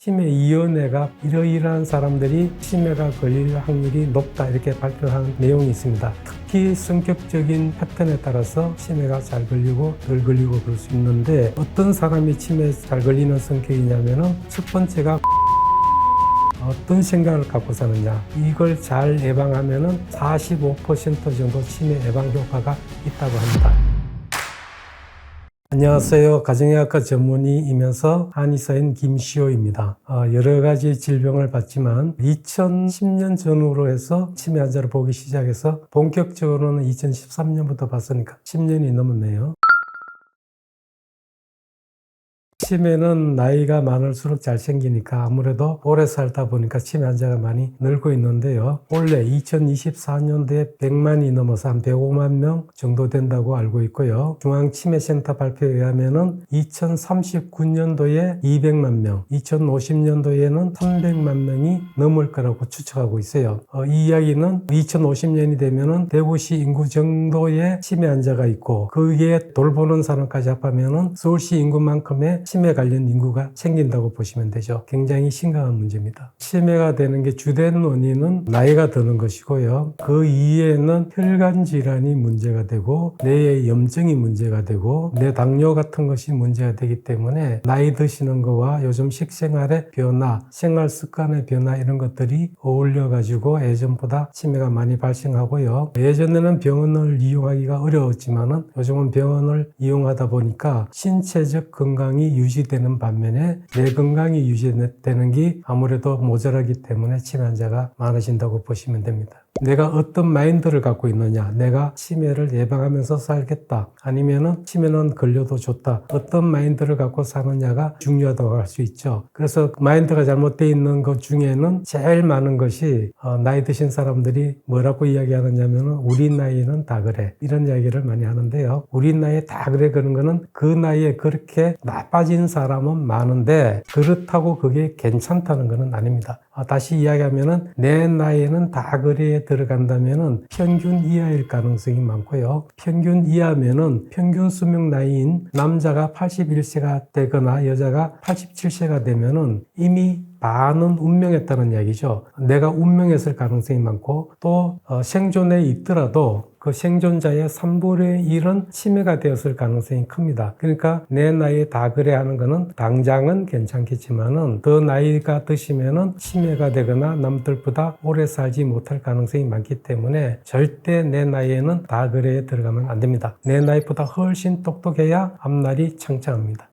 치매위원회가 이러이러한 사람들이 치매가 걸릴 확률이 높다 이렇게 발표한 내용이 있습니다. 특히 성격적인 패턴에 따라서 치매가 잘 걸리고 덜 걸리고 그럴 수 있는데 어떤 사람이 치매에 잘 걸리는 성격이냐면은 첫 번째가 어떤 생각을 갖고 사느냐 이걸 잘 예방하면은 45% 정도 치매 예방 효과가 있다고 합니다. 안녕하세요. 가정의학과 전문의이면서 한의사인 김시호입니다. 여러 가지 질병을 봤지만 2010년 전후로 해서 치매 환자를 보기 시작해서 본격적으로는 2013년부터 봤으니까 10년이 넘었네요. 치매는 나이가 많을수록 잘 생기니까 아무래도 오래 살다 보니까 치매 환자가 많이 늘고 있는데요. 원래 2024년도에 100만이 넘어서 한 105만 명 정도 된다고 알고 있고요. 중앙치매센터 발표에 의하면은 2039년도에 200만 명, 2050년도에는 300만 명이 넘을 거라고 추측하고 있어요. 이 이야기는 2050년이 되면은 대구시 인구 정도의 치매 환자가 있고 그게 돌보는 사람까지 합하면은 서울시 인구만큼의 치매 관련 인구가 생긴다고 보시면 되죠. 굉장히 심각한 문제입니다. 치매가 되는 게 주된 원인은 나이가 드는 것이고요. 그 이외에는 혈관 질환이 문제가 되고 뇌의 염증이 문제가 되고 뇌 당뇨 같은 것이 문제가 되기 때문에 나이 드시는 거와 요즘 식생활의 변화, 생활 습관의 변화 이런 것들이 어울려 가지고 예전보다 치매가 많이 발생하고요. 예전에는 병원을 이용하기가 어려웠지만은 요즘은 병원을 이용하다 보니까 신체적 건강이 유지되는 반면에 뇌 건강이 유지되는 게 아무래도 모자라기 때문에 치매 환자가 많아진다고 보시면 됩니다. 내가 어떤 마인드를 갖고 있느냐, 내가 치매를 예방하면서 살겠다, 아니면은 치매는 걸려도 좋다, 어떤 마인드를 갖고 사느냐가 중요하다고 할 수 있죠. 그래서 마인드가 잘못되어 있는 것 중에는 제일 많은 것이 나이 드신 사람들이 뭐라고 이야기하느냐면은 우리 나이는 다 그래 이런 이야기를 많이 하는데요. 우리 나이에 다 그래 그런 거는 그 나이에 그렇게 나빠진 사람은 많은데 그렇다고 그게 괜찮다는 것은 아닙니다. 다시 이야기하면은 내 나이에는 다 그래에 들어간다면은 평균 이하일 가능성이 많고요. 평균 이하면은 평균 수명 나이인 남자가 81세가 되거나 여자가 87세가 되면은 이미 반은 운명했다는 이야기죠. 내가 운명했을 가능성이 많고 또 생존에 있더라도 그 생존자의 3분의 1은 치매가 되었을 가능성이 큽니다. 그러니까 내 나이에 다 그래 하는 거는 당장은 괜찮겠지만은 더 나이가 드시면은 치매가 되거나 남들보다 오래 살지 못할 가능성이 많기 때문에 절대 내 나이에는 다 그래에 들어가면 안 됩니다. 내 나이보다 훨씬 똑똑해야 앞날이 창창합니다.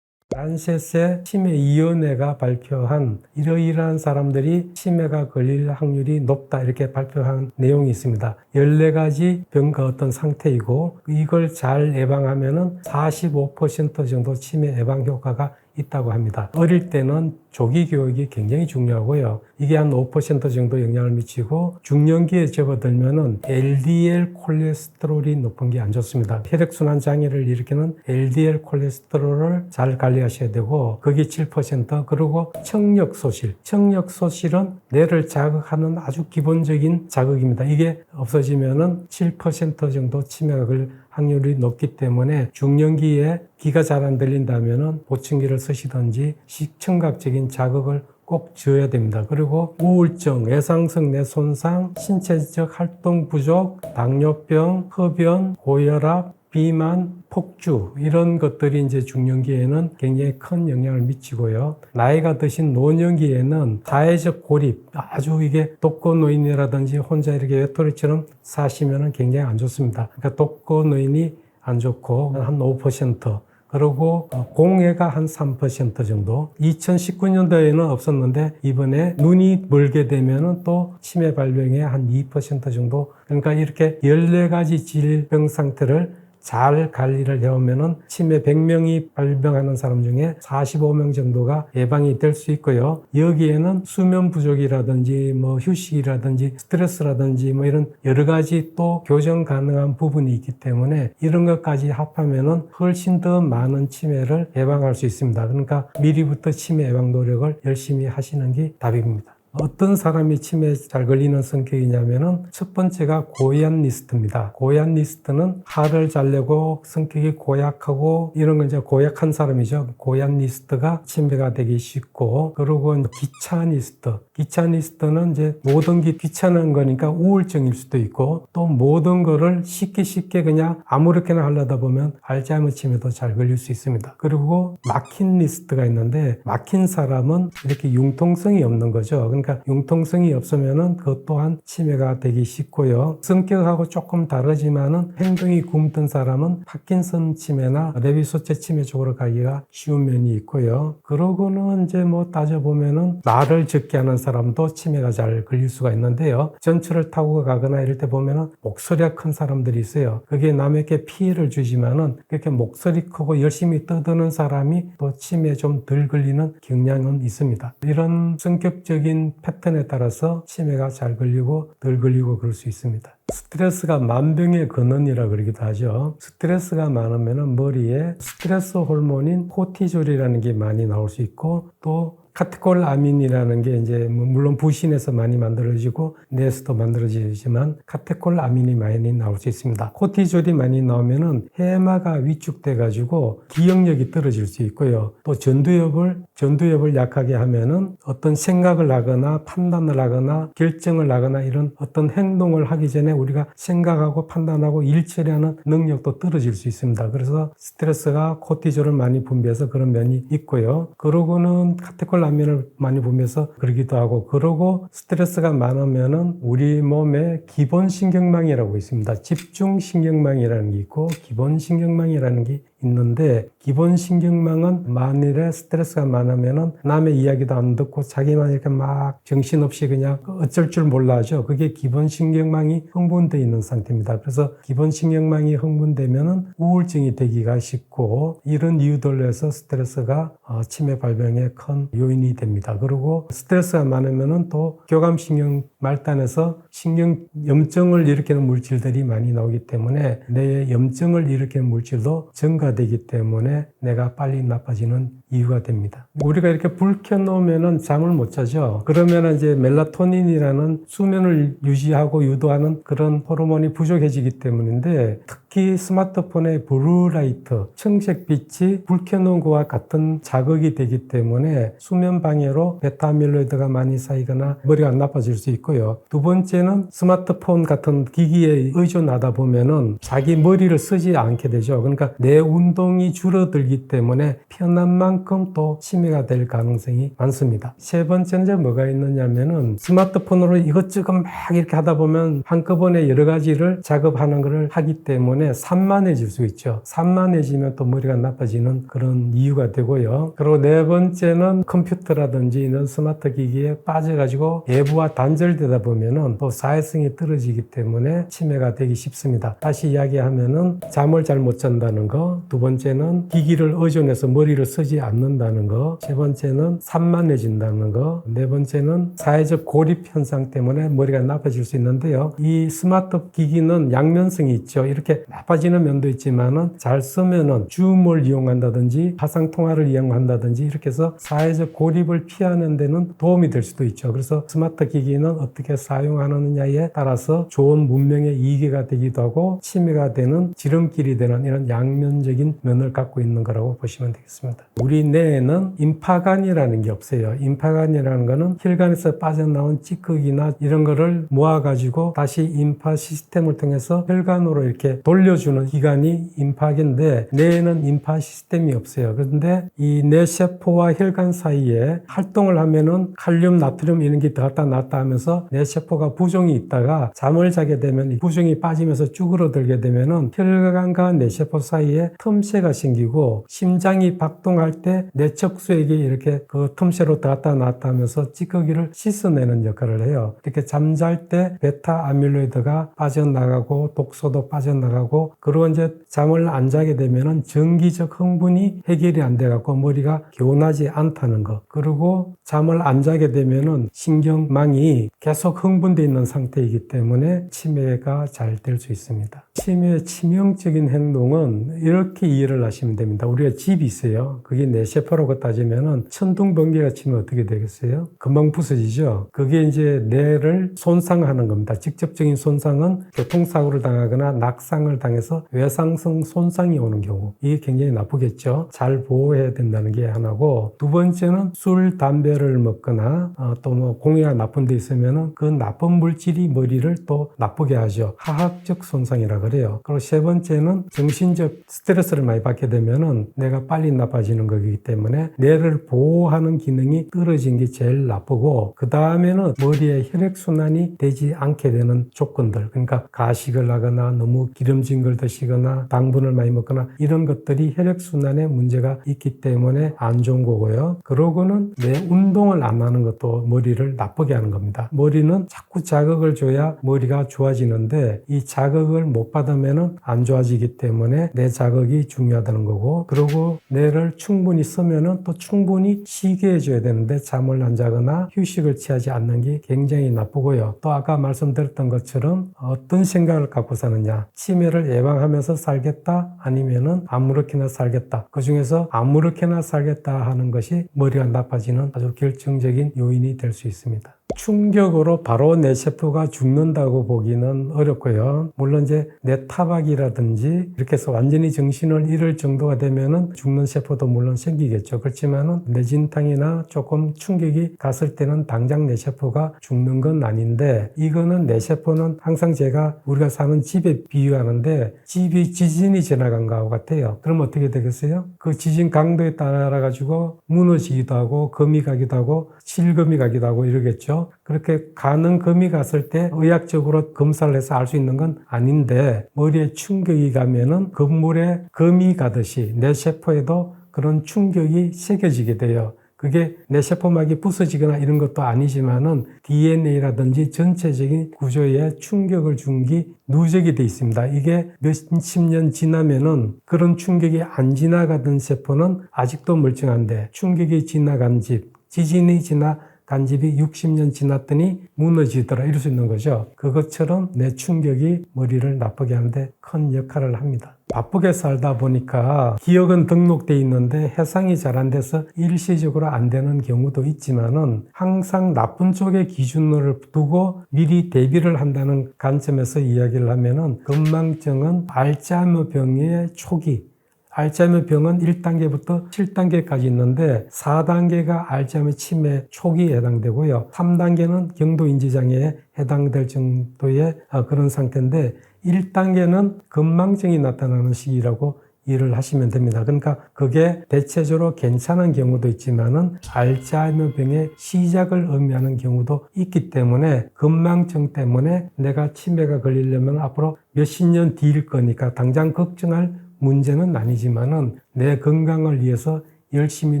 란셋의 치매위원회가 발표한 이러이러한 사람들이 치매가 걸릴 확률이 높다 이렇게 발표한 내용이 있습니다. 14가지 병과 어떤 상태이고 이걸 잘 예방하면은 45% 정도 치매 예방 효과가 있다고 합니다. 어릴 때는 조기 교육이 굉장히 중요하고요. 이게 한 5% 정도 영향을 미치고 중년기에 접어들면은 LDL 콜레스테롤이 높은 게 안 좋습니다. 혈액순환 장애를 일으키는 LDL 콜레스테롤을 잘 관리하셔야 되고 그게 7%. 그리고 청력소실. 청력소실은 뇌를 자극하는 아주 기본적인 자극입니다. 이게 없어지면은 7% 정도 치매가 걸 확률이 높기 때문에 중년기에 귀가 잘 안 들린다면은 보청기를 쓰시든지 시청각적인 자극을 꼭 줘야 됩니다. 그리고 우울증, 외상성 뇌 손상, 신체적 활동 부족, 당뇨병, 흡연, 고혈압, 비만, 폭주 이런 것들이 이제 중년기에는 굉장히 큰 영향을 미치고요. 나이가 드신 노년기에는 사회적 고립, 아주 이게 독거노인이라든지 혼자 이렇게 외톨이처럼 사시면은 굉장히 안 좋습니다. 그러니까 독거노인이 안 좋고 한 5%, 그리고 공해가 한 3% 정도. 2019년도에는 없었는데 이번에 눈이 멀게 되면은 또 치매 발병의 한 2% 정도. 그러니까 이렇게 14가지 질병 상태를 잘 관리를 해오면은 치매 100명이 발병하는 사람 중에 45명 정도가 예방이 될 수 있고요. 여기에는 수면 부족이라든지 휴식이라든지 스트레스라든지 이런 여러 가지 또 교정 가능한 부분이 있기 때문에 이런 것까지 합하면은 훨씬 더 많은 치매를 예방할 수 있습니다. 그러니까 미리부터 치매 예방 노력을 열심히 하시는 게 답입니다. 어떤 사람이 치매에 잘 걸리는 성격이냐면은 첫 번째가 고얀 리스트입니다. 고얀 리스트는 화를 잘 내고 성격이 고약하고 이런 건 이제 고약한 사람이죠. 고얀 리스트가 치매가 되기 쉽고, 그리고 귀차한 리스트. 귀차한 리스트는 이제 모든 게 귀찮은 거니까 우울증일 수도 있고, 또 모든 거를 쉽게 그냥 아무렇게나 하려다 보면 알츠하이머 치매도 잘 걸릴 수 있습니다. 그리고 막힌 리스트가 있는데, 막힌 사람은 이렇게 융통성이 없는 거죠. 그러니까 융통성이 없으면은 그것 또한 치매가 되기 쉽고요. 성격하고 조금 다르지만은 행동이 굼뜬 사람은 파킨슨 치매나 레비소체 치매 쪽으로 가기가 쉬운 면이 있고요. 그러고는 이제 뭐 따져보면은 말을 적게 하는 사람도 치매가 잘 걸릴 수가 있는데요. 전철을 타고 가거나 이럴 때 보면은 목소리가 큰 사람들이 있어요. 그게 남에게 피해를 주지만은 그렇게 목소리 크고 열심히 떠드는 사람이 또 치매에 좀 덜 걸리는 경향은 있습니다. 이런 성격적인 패턴에 따라서 치매가 잘 걸리고 덜 걸리고 그럴 수 있습니다. 스트레스가 만병의 근원이라고 그러기도 하죠. 스트레스가 많으면 머리에 스트레스 호르몬인 코티졸이라는 게 많이 나올 수 있고, 또 카테콜아민이라는 게 이제 물론 부신에서 많이 만들어지고 뇌에서도 만들어지지만 카테콜아민이 많이 나올 수 있습니다. 코티졸이 많이 나오면은 해마가 위축돼 가지고 기억력이 떨어질 수 있고요. 또 전두엽을 약하게 하면은 어떤 생각을 하거나 판단을 하거나 결정을 하거나 이런 어떤 행동을 하기 전에 우리가 생각하고 판단하고 일처리 하는 능력도 떨어질 수 있습니다. 그래서 스트레스가 코티졸을 많이 분비해서 그런 면이 있고요. 그러고는 카테콜아민을 많이 분비해서 그러기도 하고, 그러고 스트레스가 많으면은 우리 몸에 기본신경망이라고 있습니다. 집중신경망이라는 게 있고 기본신경망이라는 게 있는데, 기본신경망은 만일에 스트레스가 많으면은 남의 이야기도 안 듣고 자기만 이렇게 막 정신없이 그냥 어쩔 줄 몰라 하죠. 그게 기본신경망이 흥분되어 있는 상태입니다. 그래서 기본신경망이 흥분되면은 우울증이 되기가 쉽고, 이런 이유들로 해서 스트레스가 치매 발병의 큰 요인이 됩니다. 그리고 스트레스가 많으면은 또 교감신경 말단에서 신경 염증을 일으키는 물질들이 많이 나오기 때문에 뇌에 염증을 일으키는 물질도 증가되기 때문에 뇌가 빨리 나빠지는 이유가 됩니다. 우리가 이렇게 불 켜놓으면은 잠을 못 자죠. 그러면은 이제 멜라토닌이라는 수면을 유지하고 유도하는 그런 호르몬이 부족해지기 때문인데, 특히 스마트폰의 블루라이트, 청색빛이 불 켜놓은 것과 같은 자극이 되기 때문에 수면 방해로 베타아밀로이드가 많이 쌓이거나 머리가 안 나빠질 수 있고요. 두 번째는 스마트폰 같은 기기에 의존하다 보면은 자기 머리를 쓰지 않게 되죠. 그러니까 내 운동이 줄어들기 때문에 편한 만큼 또 치매가 될 가능성이 많습니다. 세 번째는 이제 뭐가 있느냐면은 스마트폰으로 이것저것 막 이렇게 하다 보면 한꺼번에 여러 가지를 작업하는 것을 하기 때문에 산만해질 수 있죠. 산만해지면 또 머리가 나빠지는 그런 이유가 되고요. 그리고 네 번째는 컴퓨터라든지 이런 스마트 기기에 빠져가지고 외부와 단절되다 보면은 또 사회성이 떨어지기 때문에 치매가 되기 쉽습니다. 다시 이야기하면은 잠을 잘 못 잔다는 거, 두 번째는 기기를 의존해서 머리를 쓰지 않는다는 거, 세 번째는 산만해진다는 거, 네 번째는 사회적 고립 현상 때문에 머리가 나빠질 수 있는데요. 이 스마트 기기는 양면성이 있죠. 이렇게 나빠지는 면도 있지만은 잘 쓰면은 줌을 이용한다든지 화상 통화를 이용한다든지 이렇게 해서 사회적 고립을 피하는 데는 도움이 될 수도 있죠. 그래서 스마트 기기는 어떻게 사용하느냐에 따라서 좋은 문명의 이기가 되기도 하고 치매가 되는 지름길이 되는 이런 양면적인 면을 갖고 있는 거라고 보시면 되겠습니다. 우리 뇌에는 임파관이라는 게 없어요. 임파관이라는 거는 혈관에서 빠져나온 찌꺼기나 이런 거를 모아가지고 다시 임파 시스템을 통해서 혈관으로 이렇게 돌려주는 기관이 임파관인데, 뇌에는 임파 시스템이 없어요. 그런데 이 뇌세포와 혈관 사이에 활동을 하면은 칼륨, 나트륨 이런 게 들었다 놨다 하면서 뇌세포가 부종이 있다가 잠을 자게 되면 이 부종이 빠지면서 쭈그러들게 되면은 혈관과 뇌세포 사이에 틈새가 생기고, 심장이 박동할 때 뇌척수액이 이렇게 그 틈새로 들었다 놨다 하면서 찌꺼기를 씻어내는 역할을 해요. 이렇게 잠잘 때 베타 아밀로이드가 빠져나가고 독소도 빠져나가고 하고, 그리고 이제 잠을 안 자게 되면은 정기적 흥분이 해결이 안 돼갖고 머리가 개운하지 않다는 거. 그리고 잠을 안 자게 되면은 신경망이 계속 흥분되어 있는 상태이기 때문에 치매가 잘 될 수 있습니다. 치매의 치명적인 행동은 이렇게 이해를 하시면 됩니다. 우리가 집이 있어요. 그게 뇌세포라고 따지면은 천둥번개가 치면 어떻게 되겠어요? 금방 부서지죠. 그게 이제 뇌를 손상하는 겁니다. 직접적인 손상은 교통사고를 당하거나 낙상을 당해서 외상성 손상이 오는 경우, 이게 굉장히 나쁘겠죠. 잘 보호해야 된다는 게 하나고, 두 번째는 술, 담배를 먹거나 또 뭐 공해가 나쁜 데 있으면은 그 나쁜 물질이 머리를 또 나쁘게 하죠. 화학적 손상이라 그래요. 그리고 세 번째는 정신적 스트레스를 많이 받게 되면은 뇌가 빨리 나빠지는 거기 때문에 뇌를 보호하는 기능이 떨어진 게 제일 나쁘고, 그 다음에는 머리에 혈액순환이 되지 않게 되는 조건들, 그러니까 가식을 하거나 너무 기름진 걸 드시거나 당분을 많이 먹거나 이런 것들이 혈액순환에 문제가 있기 때문에 안 좋은 거고요. 그러고는 뇌 운동을 안 하는 것도 머리를 나쁘게 하는 겁니다. 머리는 자꾸 자극을 줘야 머리가 좋아지는데 이 자극을 못 받으면 안 좋아지기 때문에 뇌 자극이 중요하다는 거고, 그리고 뇌를 충분히 쓰면은 또 충분히 쉬게 해줘야 되는데 잠을 안 자거나 휴식을 취하지 않는 게 굉장히 나쁘고요. 또 아까 말씀드렸던 것처럼 어떤 생각을 갖고 사느냐, 치매를 예방하면서 살겠다 아니면은 아무렇게나 살겠다, 그 중에서 아무렇게나 살겠다 하는 것이 머리가 나빠지는 아주 결정적인 요인이 될 수 있습니다. 충격으로 바로 뇌세포가 죽는다고 보기는 어렵고요. 물론 이제 뇌타박이라든지 이렇게 해서 완전히 정신을 잃을 정도가 되면은 죽는 세포도 물론 생기겠죠. 그렇지만은 뇌진탕이나 조금 충격이 갔을 때는 당장 뇌세포가 죽는 건 아닌데, 이거는 뇌세포는 항상 제가 우리가 사는 집에 비유하는데, 집이 지진이 지나간 거하고 같아요. 그럼 어떻게 되겠어요? 그 지진 강도에 따라 가지고 무너지기도 하고 금이 가기도 하고 실금이 가기도 하고 이러겠죠. 그렇게 가는 금이 갔을 때 의학적으로 검사를 해서 알 수 있는 건 아닌데, 머리에 충격이 가면은 건물에 금이 가듯이 뇌세포에도 그런 충격이 새겨지게 돼요. 그게 뇌세포막이 부서지거나 이런 것도 아니지만은 DNA라든지 전체적인 구조에 충격을 준 게 누적이 돼 있습니다. 이게 몇십 년 지나면은 그런 충격이 안 지나가던 세포는 아직도 멀쩡한데, 충격이 지나간 집, 지진이 지나간 집이 60년 지났더니 무너지더라, 이럴 수 있는 거죠. 그것처럼 뇌 충격이 머리를 나쁘게 하는데 큰 역할을 합니다. 바쁘게 살다 보니까 기억은 등록돼 있는데 해상이 잘 안 돼서 일시적으로 안 되는 경우도 있지만은, 항상 나쁜 쪽에 기준을 두고 미리 대비를 한다는 관점에서 이야기를 하면은, 건망증은 알츠하이머 병의 초기, 알츠하이머 병은 1단계부터 7단계까지 있는데 4단계가 알츠하이머 치매 초기에 해당되고요. 3단계는 경도인지장애에 해당될 정도의 그런 상태인데, 1단계는 건망증이 나타나는 시기라고 이해를 하시면 됩니다. 그러니까 그게 대체적으로 괜찮은 경우도 있지만은 알츠하이머 병의 시작을 의미하는 경우도 있기 때문에, 건망증 때문에 내가 치매가 걸리려면 앞으로 몇십 년 뒤일 거니까 당장 걱정할 문제는 아니지만은 내 건강을 위해서 열심히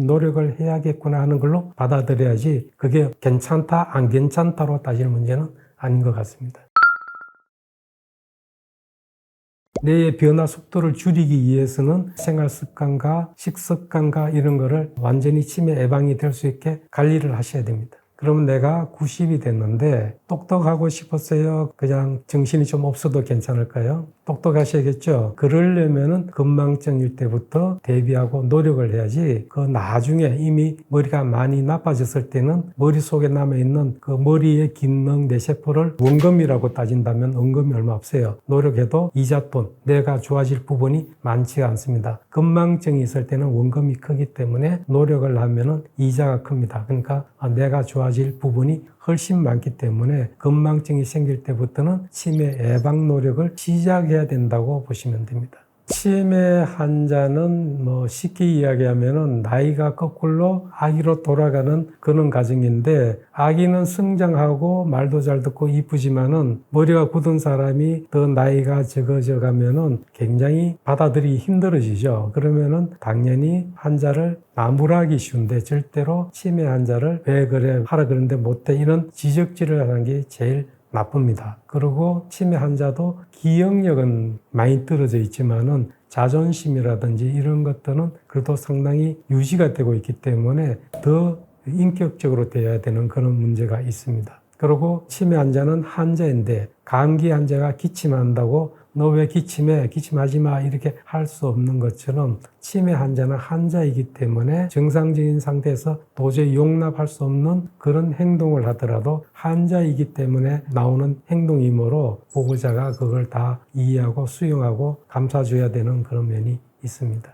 노력을 해야겠구나 하는 걸로 받아들여야지, 그게 괜찮다 안 괜찮다로 따질 문제는 아닌 것 같습니다. 뇌의 변화 속도를 줄이기 위해서는 생활습관과 식습관과 이런 거를 완전히 치매 예방이 될 수 있게 관리를 하셔야 됩니다. 그러면 내가 90이 됐는데 똑똑하고 싶었어요? 그냥 정신이 좀 없어도 괜찮을까요? 똑똑하셔야겠죠? 그러려면은 건망증일 때부터 대비하고 노력을 해야지, 그 나중에 이미 머리가 많이 나빠졌을 때는 머릿속에 남아있는 그 머리의 기능 뇌세포를 원금이라고 따진다면 원금이 얼마 없어요. 노력해도 이자돈, 내가 좋아질 부분이 많지가 않습니다. 건망증이 있을 때는 원금이 크기 때문에 노력을 하면은 이자가 큽니다. 그러니까 내가 좋아질 부분이 훨씬 많기 때문에 건망증이 생길 때부터는 치매 예방 노력을 시작해야 된다고 보시면 됩니다. 치매 환자는 쉽게 이야기하면은 나이가 거꾸로 아기로 돌아가는 그런 과정인데, 아기는 성장하고 말도 잘 듣고 이쁘지만은 머리가 굳은 사람이 더 나이가 적어져 가면은 굉장히 받아들이기 힘들어지죠. 그러면은 당연히 환자를 나무라기 쉬운데 절대로 치매 환자를 왜 그래 하라 그러는데 못해, 이런 지적질을 하는 게 제일 나쁩니다. 그리고 치매 환자도 기억력은 많이 떨어져 있지만은 자존심이라든지 이런 것들은 그래도 상당히 유지가 되고 있기 때문에 더 인격적으로 돼야 되는 그런 문제가 있습니다. 그리고 치매 환자는 환자인데 감기 환자가 기침한다고 너 왜 기침해? 기침하지 마. 이렇게 할 수 없는 것처럼 치매 환자는 환자이기 때문에 정상적인 상태에서 도저히 용납할 수 없는 그런 행동을 하더라도 환자이기 때문에 나오는 행동이므로 보호자가 그걸 다 이해하고 수용하고 감싸줘야 되는 그런 면이 있습니다.